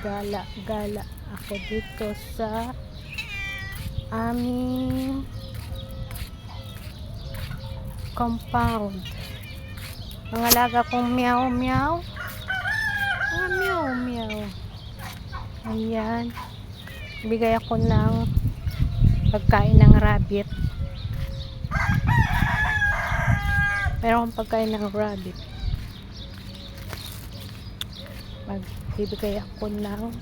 gala-gala ako dito sa aming compound. Ang alaga kong meow meow, mga meow meow. Ayan, bigay ako ng pagkain ng rabbit. Meron akong pagkain ng rabbit. Magbibigay ako ng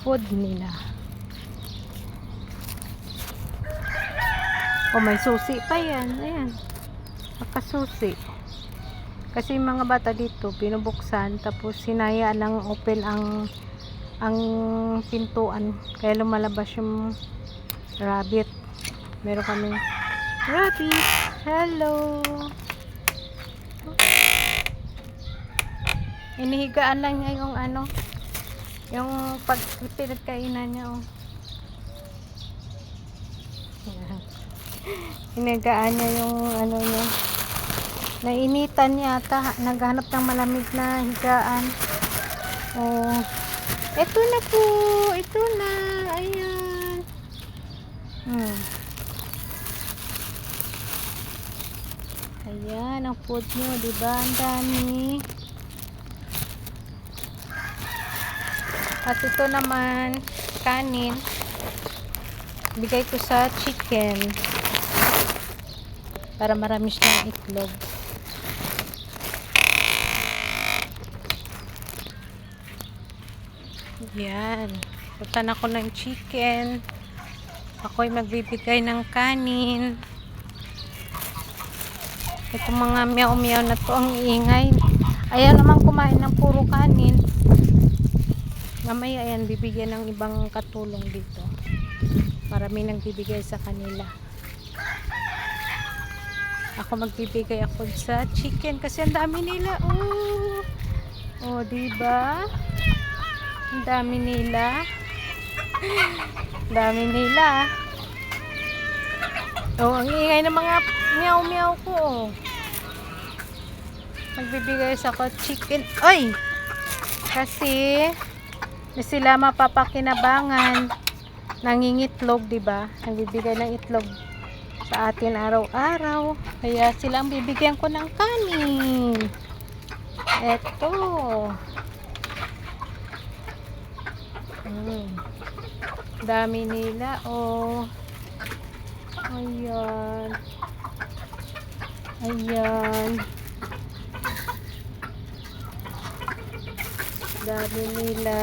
food nila. Oh, may susi pa yan. Ayan, nakasusi. Kasi yung mga bata dito binubuksan, tapos sinayaan ng open ang pintuan, kaya lumalabas yung rabbit. Meron kaming rabbit. Hello. Inihigaan lang niya yung yung pag pinagkainan niya. Oh. Inihigaan niya yung niya. Nainitan yata, naghanap ng malamig na higaan. Oh, ito na po, ito na, ayan. Ayan ang food nyo, diba? Ang dami. At ito naman, kanin, bigay ko sa chicken para marami siyang itlog. Yan, putan ako ng chicken, ako'y magbibigay ng kanin. Itong mga meow meow na to ang iingay. Ayan naman kumain ng puro kanin. Mamaya ayan, bibigyan ng ibang katulong dito. Marami nang bibigay sa kanila. Ako magbibigay ako sa chicken kasi ang dami nila. Oh, diba? Ang dami nila. Dami nila. Oh, ang ingay ng mga meow meow ko. Magbibigay sa ako chicken. Ay! Kasi sila mapapakinabangan, nangingitlog, diba? Nagbibigay ng itlog sa atin araw-araw. Kaya sila ang bibigyan ko ng kanin. Eto. Dami nila, oh. Ayan. Ayan. Dami nila.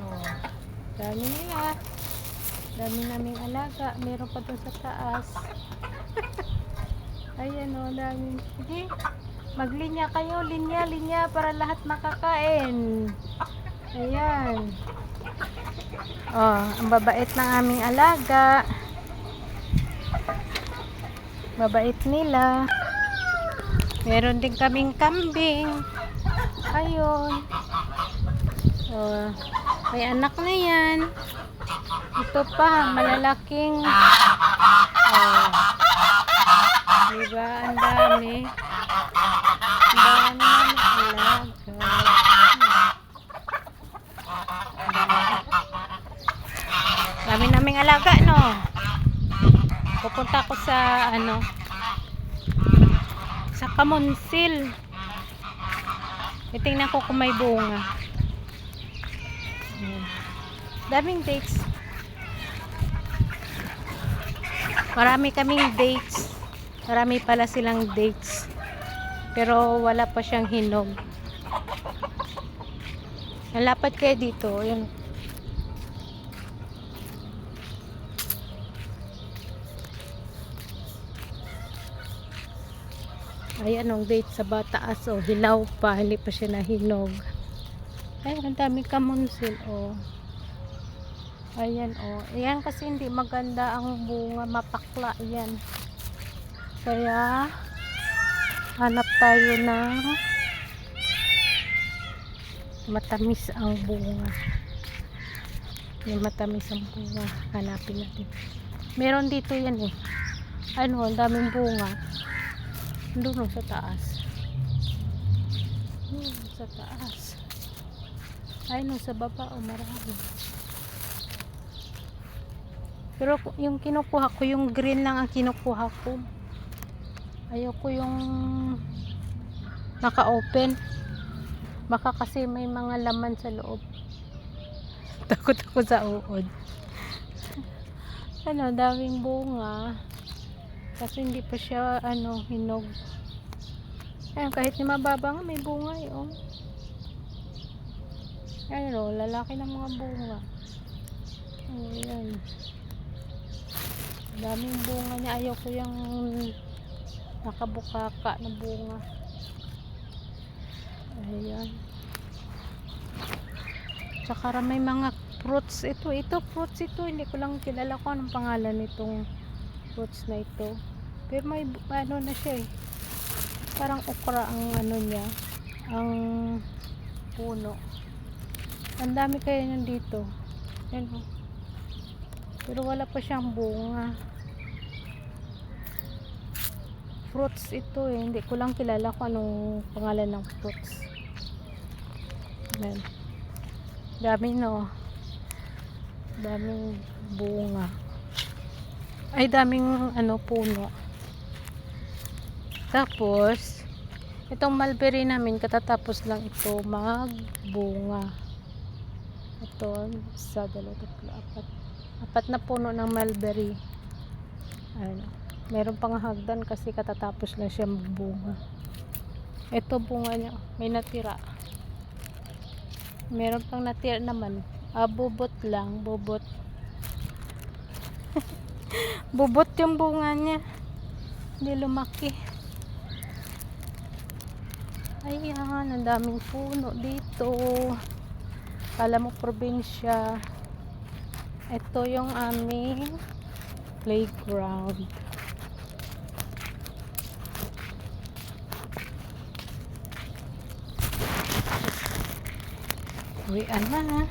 Oh, dami nila. Dami naming alaga. Meron pa doon sa taas. Ayan, oh, dami. Sige, maglinya kayo. Linya, linya para lahat makakain. Ayan. Oh, ang babait ng aming alaga. Babait nila. Meron din kaming kambing. Ayun. Oh, may anak na yan. Ito pa, malalaking. Oh. Diba? Ang dami. Ang dami naming alaga. Dami naming alaga, no? Pupunta ko sa sa kamonsil. Itingnan ko kung may bunga. Daming dates. Marami kaming dates. Marami pala silang dates. Pero wala pa siyang hinog. Nalapat kayo dito. Yun. Ayan ang date sa bataas, oh, hilaw pa, hindi pa siya nahinog. Ay, ang dami kamonsil, oh. Ayan, oh. Ayan kasi hindi maganda ang bunga, mapakla yan. Kaya hanap tayo ng matamis ang bunga. Yung matamis ang bunga, hanapin natin. Meron dito yan, eh. Ang daming bunga. Doon sa taas. Sa taas. Ay, no, sa baba, oh, marami. Pero yung kinukuha ko, yung green lang ang kinukuha ko. Ayoko yung naka-open. Baka kasi may mga laman sa loob. Takot ako sa uod. Ano, daming bunga. Kasi hindi pa siya, ano, hinog. Ayun, kahit ni mababa nga, may bunga eh, oh. Ayun, oh, lalaki ng mga bunga. Ayan. Daming bunga niya. Ayoko yung nakabukaka na bunga. Ayan. Tsaka may mga fruits ito. Fruits ito. Hindi ko lang kilala kung anong pangalan nitong fruits na ito. Pero may ano na siya eh. Parang okra ang ano niya. Ang puno. Ang dami kaya nandito. Yan o. Pero wala pa siyang bunga. Fruits ito eh. Hindi ko lang kilala kung anong pangalan ng fruits. Ayan. Dami no. Daming bunga. Ay, daming ano, puno. Tapos, itong mulberry namin, katatapos lang ito magbunga. Ito, isa, dalawa, tatlo, apat na puno ng mulberry. Ayun. Meron pang hagdan kasi katatapos lang siya magbunga. Ito bunga niya, may natira. Meron pang natira naman. Bubot lang, bubot. Bubot yung bunga niya. Hindi lumaki. Ayan, ang daming puno dito. Kala mo probinsya. Ito yung aming playground. Uwian na.